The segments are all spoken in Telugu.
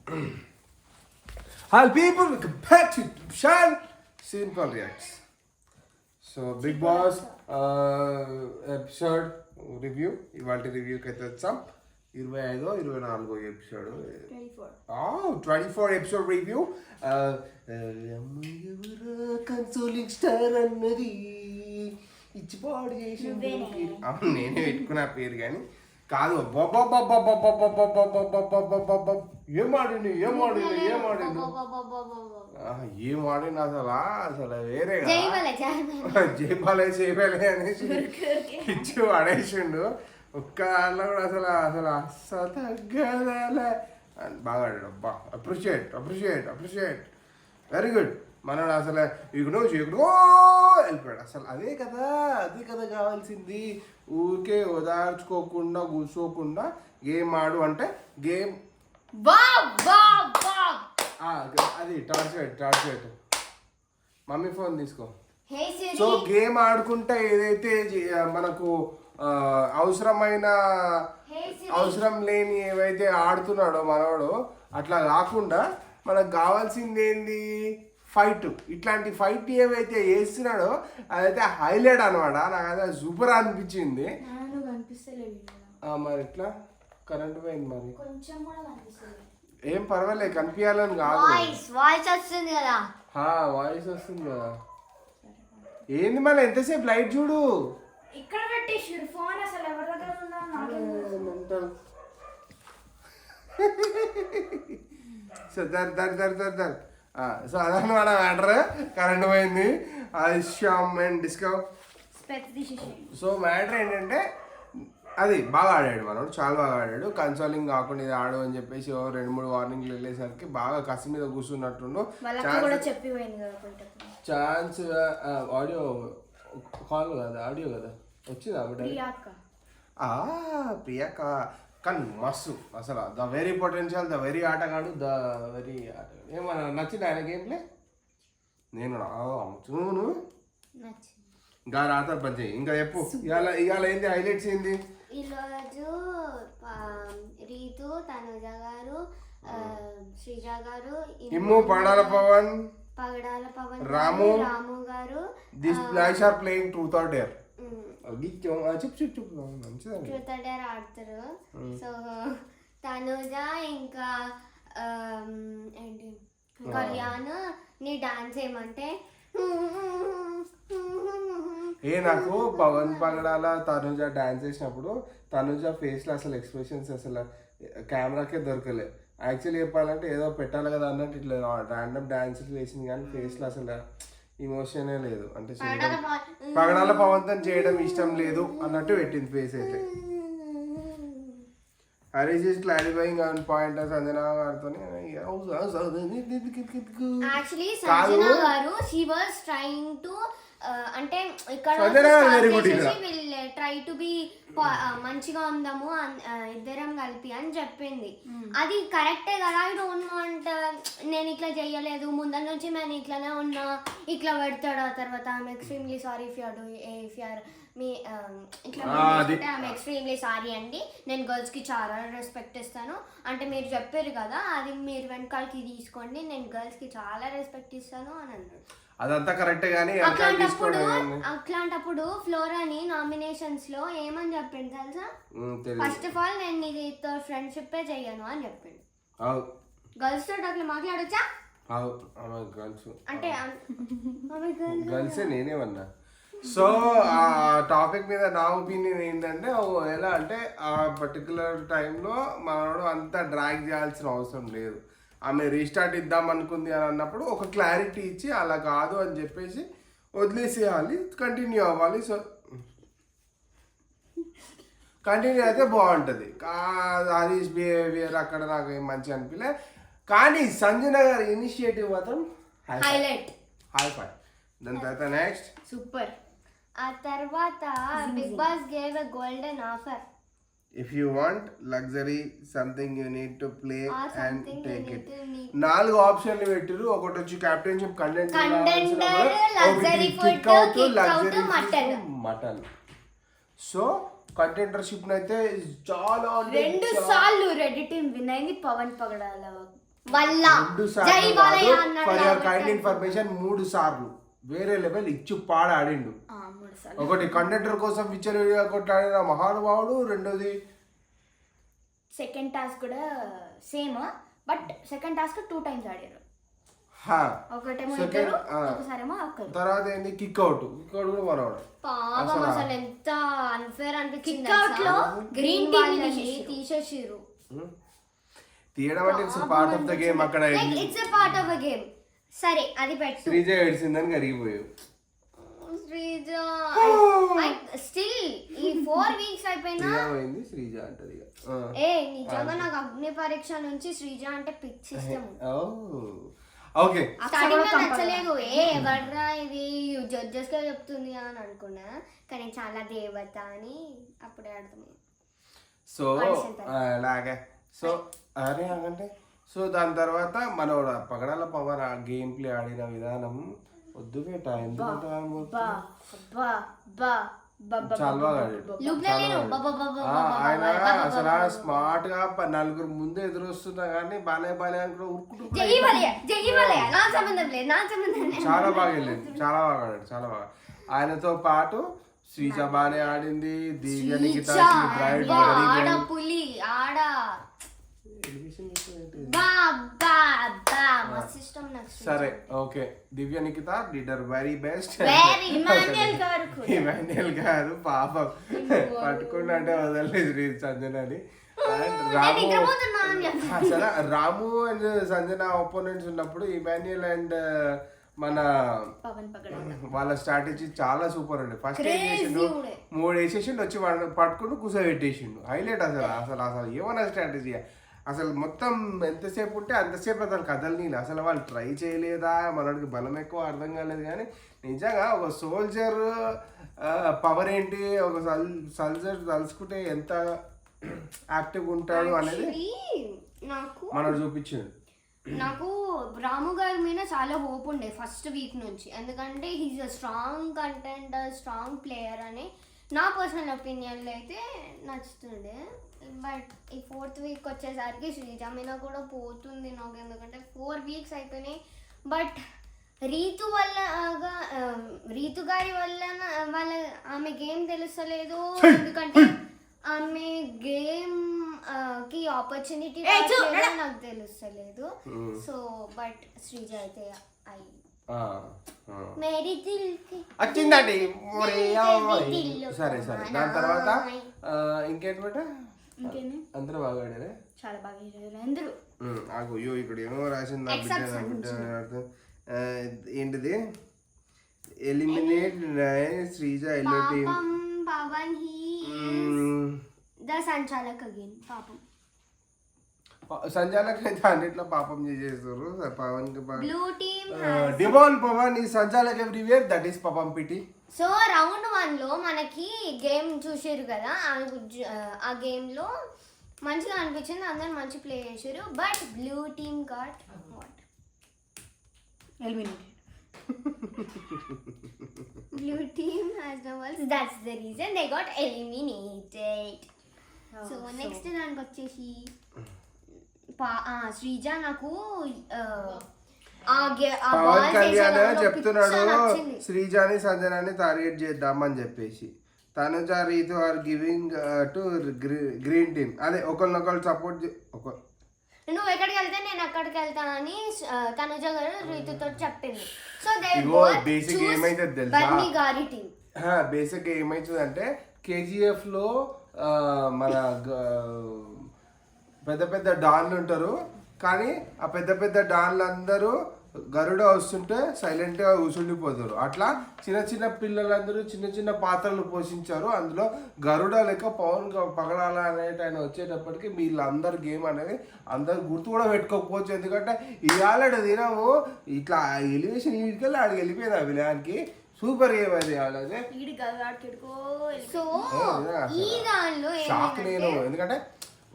Hello people, welcome back to Shan Simple Reacts. So Big Boss episode review. ఇవాళ రివ్యూకి అయితే వచ్చాం 25-24 episode 24 episode review. Consoling star అన్నది ఇచ్చిపాడు చేసి నేనే పెట్టుకున్నా పేరు కానీ కాదు. ఏం ఆడిండు అసలు వేరే జైపాలే అనేసి ఇచ్చి పడేసిండు. ఒక్క దాంట్లో కూడా అసలు తగ్గదలే బాగా ఆడాడు. అబ్బా అప్రిషియేట్ వెరీ గుడ్. మనడు అసలు ఇక్కడ వెళ్ళిపోయాడు. అసలు అదే కదా కావాల్సింది. ఊరికే ఓదార్చుకోకుండా కూర్చోకుండా గేమ్ ఆడు అంటే గేమ్ అది టార్చ్ పెట్టు. మమ్మీ ఫోన్ తీసుకో. సో గేమ్ ఆడుకుంటే ఏదైతే మనకు అవసరం లేని ఏవైతే ఆడుతున్నాడో మనవాడు అట్లా కాకుండా మనకు కావాల్సింది ఏంది ఫైట్. ఇట్లాంటి ఫైట్ ఏవైతే వేస్తున్నాడో అదైతే హైలైట్ అనమాట. నాకు అయితే సూపర్ అనిపించింది. మరి ఇట్లా కరెంట్ పోయింది మరి ఏం పర్వాలేదు కనిపించాలని కాదు. వాయిస్ వస్తుంది కదా. ఏంది మళ్ళీ ఎంతసేపు లైట్ చూడు. ఇక్కడ పెట్టేసారు ఫోన్. అసలు ఎవరి దగ్గర ఉందా సో సో అదనమాట మ్యాటర్. కరెంట్ పోయింది. అది శ్యామ్ అండ్ డిస్కవ్. సో మ్యాటర్ ఏంటంటే అది బాగా ఆడాడు మనోడు, చాలా బాగా ఆడాడు. కన్సోలింగ్ కాకుండా ఇది ఆడు అని చెప్పేసి 2-3 వార్నింగ్లు వెళ్ళేసరికి బాగా కసి మీద కూర్చున్నట్టుండు. ఛాన్స్ ఆడియో కాల్ కదా, ఆడియో కదా వచ్చిందా ప్రియాక. కానీ మస్తు అసలు the very potential, the very ఆటగాడు, ద వెరీ ఆట. ఏమన్నా నచ్చింది ఆయన గేమ్ ప్లే? నేను నువ్వు ఇంకా రాత పని ఇంకా చెప్పు. ఇవాళ ఏంది హైలైట్స్ ఏంది? ఈరోజు రీతు, తనుజ గారు, శ్రీజ గారు, పగడాల Pawan, Ramu garu this players are playing truth or dare. Truth or dare ఆడతారు. సో తనుజ ఇంకా ఏంటి కళ్యాణ్ నీ డాన్స్ ఏమంటే నాకు పవన్ పగడాల తనుజ డాన్స్ చేసినప్పుడు తనుజ ఫేస్లో అసలు ఎక్స్ప్రెషన్స్ అసలు కెమెరాకే దొరకలే. యాక్చువల్లీ చెప్పాలంటే ఏదో పెట్టాలి కదా అన్నట్టు ఇట్లా ర్యాండమ్ డాన్సులు వేసింది కానీ ఫేస్లో అసలు ఇమోషనే లేదు. అంటే పగడాల పవన్తో చేయడం ఇష్టం లేదు అన్నట్టు పెట్టింది ఫేస్ అయితే. Harish is clarifying on point Sanjana గారితో. యాక్చువల్లీ సంజన గారు షీ వాస్ ట్రైయింగ్ టు అంటే ఇక్కడ ట్రై టు బి మంచిగా ఉందాము ఇద్దరం కలిపి అని చెప్పింది. అది కరెక్టే కదా. ఐ డోంట్ వాంట్, నేను ఇట్లా చెయ్యలేదు ముందర నుంచి, నేను ఇట్లానే ఉన్నా, ఇట్లా పెడతాడు. ఆ తర్వాత I'm extremely sorry if you're మీ ఇట్లా ఐఎమ్ ఎక్స్ట్రీమ్లీ సారీ అండి, నేను గర్ల్స్కి చాలా రెస్పెక్ట్ ఇస్తాను అంటే మీరు చెప్పారు కదా, అది మీరు వెనకాలకి తీసుకోండి, నేను గర్ల్స్కి చాలా రెస్పెక్ట్ ఇస్తాను అని అన్నాడు. అదంతా కరెక్టే కానీ అట్లాంటప్పుడు ఫ్లోరాని నామినేషన్స్ లో ఏమని చెప్పిండు తెలుసా? ఫస్ట్ ఆఫ్ ఆల్ నేను నీతో ఫ్రెండ్షిప్ చెయ్యను అని చెప్పిండు. గర్ల్స్ తో అట్లా మాట్లాడొచ్చా అంటే గర్ల్స్ నేనేమన్నా. సో ఆ టాపిక్ మీద నా ఒపీనియన్ ఏంటంటే ఎలా అంటే ఆ పర్టికులర్ టైంలో మనోడు అంతా డ్రాగ్ చేయాల్సిన అవసరం లేదు. ఆమె రీస్టార్ట్ ఇద్దాం అనుకుంది అని అన్నప్పుడు ఒక క్లారిటీ ఇచ్చి అలా కాదు అని చెప్పేసి వదిలేసేయాలి, కంటిన్యూ అవ్వాలి. సో కంటిన్యూ అయితే బాగుంటుంది. హరీష్ బిహేవియర్ అక్కడ నాకు ఏం మంచి అనిపించలే. కానీ సంజన గారి ఇనిషియేటివ్ మాత్రం హైలైట్. దాని తర్వాత నెక్స్ట్ సూపర్. ఆ తర్వాత Bigg Boss gave a golden offer. If you want luxury something you need to play and take it. 4 ఆప్షన్లు పెట్టిరు. ఒకటి వచ్చి captainship contender, luxury food, mutton. So contendership అయితే చాలా 2 సార్లు రెడ్ టీమ్ విన్ అయింది. పవన్ పగడాల వల్ల 2 జై బాలయ్య సార్లు అన్నాడు ఫర్ యువర్ కాబట్టి కైండ్ ఇన్ఫర్మేషన్ 3 సార్లు వేరే లెవెల్ ఇచ్చి పాడ ఆడిండు. 3 సార్లు. ఒకటి కండక్టర్ కోసం విచ్చలవిడిగా కొట్లాడిన మహానుభావుడు, రెండోది సెకండ్ టాస్క్ కూడా same, but second task 2 times ఆడారు. ఒకటేమో ఇద్దరు, ఒకసారేమో ఒక్కరు. తర్వాత ఏంది కిక్అవుట్ కూడా మనవాడు. పాపం అసలు ఎంత అన్ఫేర్ అనిపించింది. కిక్అవుట్ లో గ్రీన్ టీ తీసేసిర్రు. తీయడం అంటే it's part of the game. అక్కడ it's a part of the game. సరే అది పెట్టు. శ్రీజ ఏడ్చిందని కరిగిపోయావు. శ్రీజ స్టిల్ ఈ 4 weeks అయిపోయినా ఏమైంది శ్రీజ అంటది. నిజంగా నాకు అగ్ని పరీక్ష నుంచి శ్రీజ అంటే పిచ్చి ఇష్టం. ఓకే స్టార్టింగ్ లో నచ్చలేదు. ఎవర్రా ఇది జడ్జెస్ గా చెప్తుంది అని అనుకున్నా, కానీ చాలా దేవత అని అప్పుడే అర్థమైంది. సో అలాగే సో అరే అంటే సో దాని తర్వాత మనోడు పగడాల పవర్ ఆ గేమ్ ప్లే ఆడిన విధానం వద్దు బేట, ఎందుకంటే చాలా బాగా ఆయన అసలు స్మార్ట్ గా 4 ముందు ఎదురొస్తున్నా కానీ బాలే బాలే అనుకుంటూ చాలా బాగా వెళ్ళింది. చాలా బాగా ఆడాడు, చాలా బాగా. ఆయనతో పాటు శ్రీజ బానే ఆడింది. దివ్య నిఖిత పులి ఆడ సరే okay. Divya Nikhitha leader very best. Emmanuel గారు పాపం పట్టుకున్నా అంటే వదలలేదు సంజనని. అసలు రాము అండ్ సంజన ఒపోనెంట్స్ ఉన్నప్పుడు ఇమాన్యుయల్ అండ్ మన వాళ్ళ స్ట్రాటజీ చాలా సూపర్ అండి. ఫస్ట్ ఏం చేసిండు, 3 వేసేసిండు, వచ్చి పట్టుకుని కూర్చోబెట్టేసిండు. హైలైట్ అసలు అసలు అసలు ఏమన్నా స్ట్రాటజీ అసలు మొత్తం ఎంతసేపు ఉంటే అంతసేపు అసలు కథలు అసలు వాళ్ళు ట్రై చేయలేదా, మనకి బలం ఎక్కువ అర్థం కాలేదు. కానీ నిజంగా ఒక సోల్జర్ పవర్ ఏంటి, ఒక సోల్జర్ తలుచుకుంటే ఎంత యాక్టివ్గా ఉంటాడు అనేది మనకు చూపించాడు. నాకు రాము గారి మీద చాలా హోప్ ఉండే ఫస్ట్ వీక్ నుంచి, ఎందుకంటే he's a strong contender, strong player అని నా పర్సనల్ ఒపీనియన్లో అయితే నచ్చుతుండే. బట్ ఈ 4th week వచ్చేసరికి శ్రీజ మీద కూడా పోతుంది నాకు, ఎందుకంటే 4 weeks అయిపోయినాయి. బట్ రీతు గారి వల్ల ఆమె గేమ్ తెలుస్తలేదు, ఎందుకంటే ఆమె గేమ్ కి ఆపర్చునిటీ నాకు తెలుస్తలేదు. సో బట్ శ్రీజ అయితే వచ్చిందండి. సరే సరే దాని తర్వాత ఇంకేంటి బేట అందరూ బాగా ఆడారా? చాలా బాగా ఆడారు అందరూ. అయ్యో ఇక్కడ ఏమో రాసింది ఏంటిది, eliminate Sreeja yellow team Pavan the సంచాలక్ అగైన్. పాపం సంచాలక్ అయితే అన్నిట్లో పాపం చేసేస్తారు. పవన్ బ్లూ టీమ్ డివాన్ పవన్ ఈ సంచాలక్ everywhere, that is Pavan pity. So round 1 లో మనకి గేమ్ చూసారు కదా, ఆ గేమ్ లో మంచిగా అనిపించింది, అందరు మంచి ప్లే చేశారు. But blue team got what eliminated. Blue team has no balls. That's the reason they got eliminated. So next దానికి వచ్చేసి శ్రీజ నాకు పవన్ కళ్యాణ్ చెప్తున్నాడు శ్రీజాని సంజనాని టార్గెట్ చేద్దామని చెప్పేసి. Tanuja Rithu are giving to green team. అదే ఒకరినొకరు సపోర్ట్. నువ్వు ఎక్కడికి వెళ్తే నేను అక్కడికి వెళ్తా అని తనుజ గారు రీతుతో చెప్పింది. సో బేసిక్ ఏమైతే తెలుసా, బేసిక్ ఏమైతుంది అంటే KGF లో మన పెద్ద పెద్ద డాన్లు ఉంటారు, కానీ ఆ పెద్ద పెద్ద డాన్లు అందరూ గరుడ వస్తుంటే సైలెంట్గా కూర్చుండిపోతారు. అట్లా చిన్న చిన్న పిల్లలందరూ చిన్న చిన్న పాత్రలు పోషించారు. అందులో గరుడ లెక్క పవన్ పగడాల అనేటి ఆయన వచ్చేటప్పటికి వీళ్ళందరు గేమ్ అనేది అందరు గుర్తు కూడా పెట్టుకోకపోవచ్చు, ఎందుకంటే ఇవాళ దినము ఇట్లా ఎలివేషన్ వీడికెళ్ళి ఆడికి వెళ్ళిపోయింది ఆ విలయానికి. సూపర్ గేమ్ అది. షాక్ నేను, ఎందుకంటే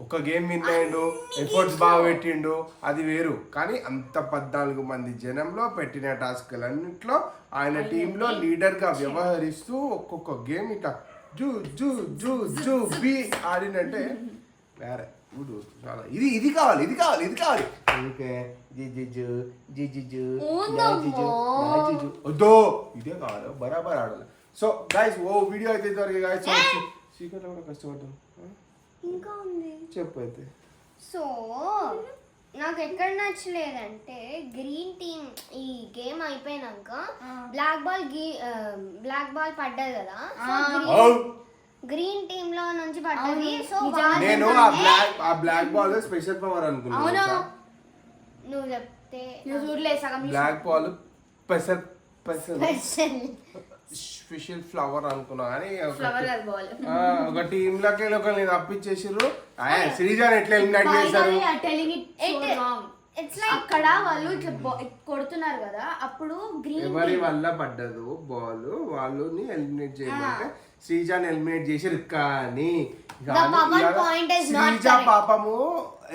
ఒక గేమ్ విన్ అయ్యిండు, ఎఫర్ట్స్ బాగా పెట్టిండు, అది వేరు. కానీ అంత 14 మంది జనంలో పెట్టిన టాస్క్లన్నింటిలో ఆయన టీంలో లీడర్గా వ్యవహరిస్తూ ఒక్కొక్క గేమ్ ఇట్లా జూ జూ జూ జూ బి ఆడినంటే వేరే చాలా ఇది కావాలి ఇది కావాలి ఇది కావాలి ఓకే జిజు జిజు వద్దో ఇదే కావాలి బరాబర్ ఆడాలి. సో గైస్ ఓ వీడియో అయితే దొరికి గైస్ సీక్రెట్ కూడా కష్టపడ్డాం. ఇంకా ఉంది చెప్పు అయితే. సో నాకు ఎక్కడ నచ్చలేదంటే గ్రీన్ టీమ్ ఈ గేమ్ అయిపోయినాక బ్లాక్ బాల్ పడ్డది కదా, గ్రీన్ టీమ్ లో నుంచి పడ్డది. సో నేను ఆ బ్లాక్ బాల్ స్పెషల్ పవర్ అనుకున్నాను. నువ్వు చెప్తే బ్లాక్ బాల్ స్పెషల్ ఫ్లవర్ అనుకున్నా కానీ ఒక టీమ్ లోకి ఒకరిని తప్పించేసారు. శ్రీజాన్ ఎట్లా ఎలిమినేట్ చేశారు? అక్కడ వాళ్ళు కొడుతున్నారు కదా, అప్పుడు గ్రీన్ ఎవరి వల్ల పడ్డదు బాల్ వాళ్ళని ఎలిమినేట్ చేయమంటే శ్రీజాన్ ఎలిమినేట్ చేశారు. కానీ శ్రీజా పాపము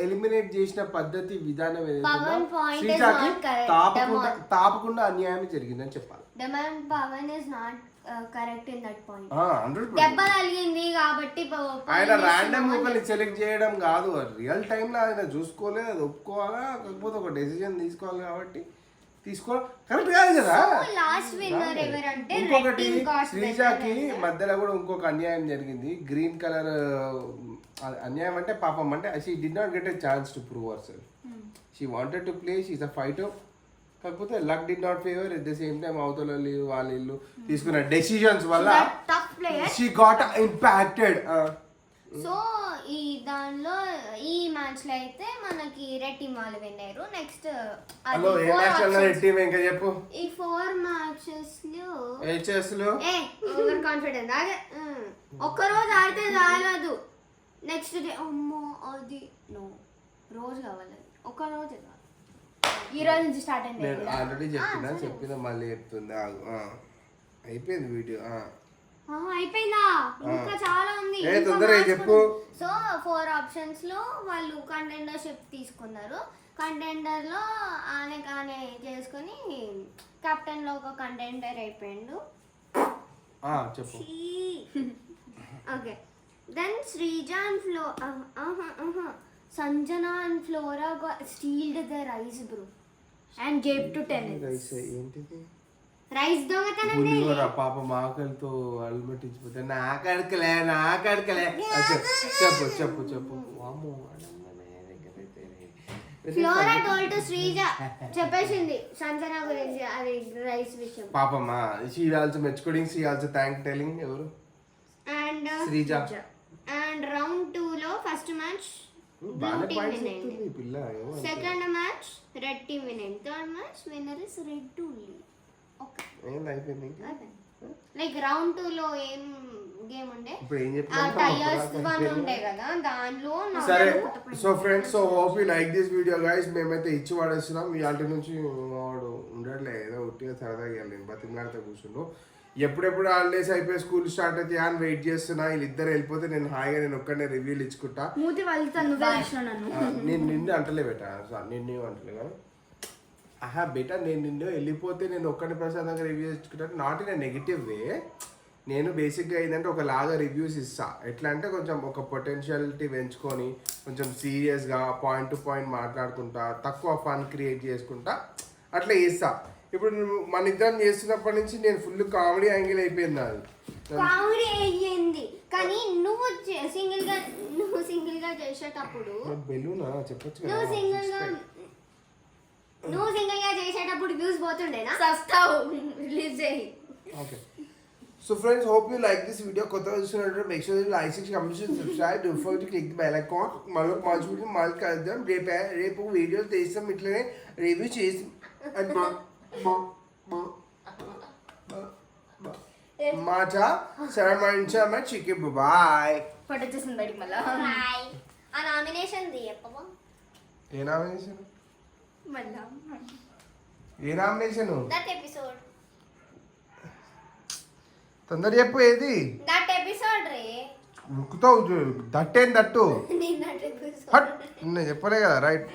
ఎలిమినేట్ చేసిన పద్ధతి విధానం శ్రీజాకి తాపకుండా అన్యాయం జరిగిందని చెప్పాలి. Pawan is not correct in that point. దెబ్బ తగిలింది కాబట్టి ఆయన ర్యాండమ్ ఒకరిని సెలెక్ట్ చేయడం కాదు, రియల్ టైమ్ లో ఆయన చూసుకోలేదు, అది ఒప్పుకోవాలా, కాకపోతే ఒక డెసిజన్ తీసుకోవాలి కాబట్టి కరెక్ట్ కాదు కదా. ఇంకొకటి శ్రీజాకి మధ్యలో కూడా ఇంకొక అన్యాయం జరిగింది. గ్రీన్ కలర్ అన్యాయం అంటే పాపం అంటే she did not get a chance to prove herself. She wanted to play, she is a fighter. కాకపోతే luck did not favour. At the same time అవతల వాళ్ళు తీసుకున్న డెసిషన్స్ వల్ల షీ గాట్ ఇంపాక్టెడ్. సో ఈ దానిలో ఈ మ్యాచ్ లో అయితే మనకి రెడ్ టీమ్ వాళ్ళు విన్నారు. నెక్స్ట్ చెప్పు. ఈ 4 మ్యాచెస్ లో ఓవర్ కాన్ఫిడెన్స్ ఒక్క రోజు ఆడితే చాలదు, నెక్స్ట్ డే అమ్మో అది నో రోజు కావాలి, ఒక్క రోజు కావాలి. ఈ రోజు నుంచి స్టార్ట్ అయింది. నేను ఆల్రెడీ చెప్పిన మళ్ళీ చెప్తుంది. అయిపోయింది వీడియో. అయిపోయిందా? ఇంకా చాలా ఉంది. చెప్పు. సో 4 ఆప్షన్స్ లో వాళ్ళు కంటెండర్షిప్ తీసుకున్నారు. కంటెండర్ లో ఆనే చేసుకుని కెప్టెన్ లో ఒక కంటెండర్ అయిపోయిండు. చెప్పు. Okay then Sreeja Sanjana and Flora stealed the rice bro and gave to tennis. ఏంటిది రైస్ దొంగతనం పాపం ఆకలితో అల్మటించిపోతే నాకడకలే చెప్పు. ఫ్లోరా టోల్డ్ టు శ్రీజ చెప్పేసింది సంజనా గురించి అది రైస్ విషయం. పాపమ్మా షీ ఆల్సో మెచ్చుకోడింగ్, షీ ఆల్సో థ్యాంక్ టెలింగ్ ఎవరు అండ్ శ్రీజ. అండ్ రౌండ్ 2 లో first match second match red team win, third match winner is red only. Like round 2 లో ఏం గేమ్ ఉండే టైర్స్ వన్ ఉండే కదా దానిలో. సరే so friends, so hope you like this video guys. మేమైతే ఇచ్చి వాడేస్తున్నాం. మీ ఆల్టి నుంచి వాడు ఉండట్లే, ఏదో ఉట్టిగా సరదాగా వెళ్ళింది బతిమలాడితే కూర్చుండు. ఎప్పుడెప్పుడు హాలిడేస్ అయిపోయి స్కూల్ స్టార్ట్ అయితే అని వెయిట్ చేస్తున్నా. వీళ్ళిద్దరు వెళ్ళిపోతే నేను హాయిగా నేను ఒక్కడే రివ్యూలు ఇచ్చుకుంటా. నేను నిన్ను అంటలే బేటా, నిన్ను అంటలే కదా బేటా. నేను నిన్ను వెళ్ళిపోతే నేను ఒక్కడి ప్రశాంతంగా రివ్యూ ఇచ్చుకుంటాను. Not in negative way. నేను బేసిక్గా ఏంటంటే ఒకలాగా రివ్యూస్ ఇస్తా. ఎట్లా అంటే కొంచెం ఒక పొటెన్షియాలిటీ పెంచుకొని కొంచెం సీరియస్గా పాయింట్ టు పాయింట్ మాట్లాడుకుంటా, తక్కువ ఫన్ క్రియేట్ చేసుకుంటా అట్లా చేస్తా. ఇప్పుడు మన ఇద్దరం చేస్తున్నప్పటి నుంచి నేను ఫుల్ కామెడీ యాంగిల్ అయిపోయింది. అది కామెడీ అయ్యింది కానీ నువ్వు సింగిల్ గా చేసేటప్పుడు బెలూనా చెప్పొచ్చు కదా. నువ్వు సింగిల్ గా చేసేటప్పుడు వ్యూస్ పోతుండేనా? సస్తావు రిలీజ్ చేయి. Okay so friends, hope you like this video. కొత్తగా చూస్తున్నట్టు make sure you like, comment, subscribe, don't forget to click the bell icon. మళ్ళీ మంచి వీడియో మళ్ళీ కలుద్దాం. రేపు వీడియోస్ తీస్తాం, ఇట్లనే రివ్యూ చేసి మాచా సరమంచా మ చికి బాయ్. ఫోటో చేసిన బయటికి మళ్ళా బాయ్. ఆ నామినేషన్ ది చెప్పవా? ఏ నామినేషన్? మళ్ళా ఏ నామినేషన్? That episode. తొందర చెప్పు ఏది? దట్ ఎపిసోడ్ రే. ముక్కుతావు దట్టేం దట్టు. నేను దట్ ఎపిసోడ్ హట్ నేను చెప్పలే కదా రైట్.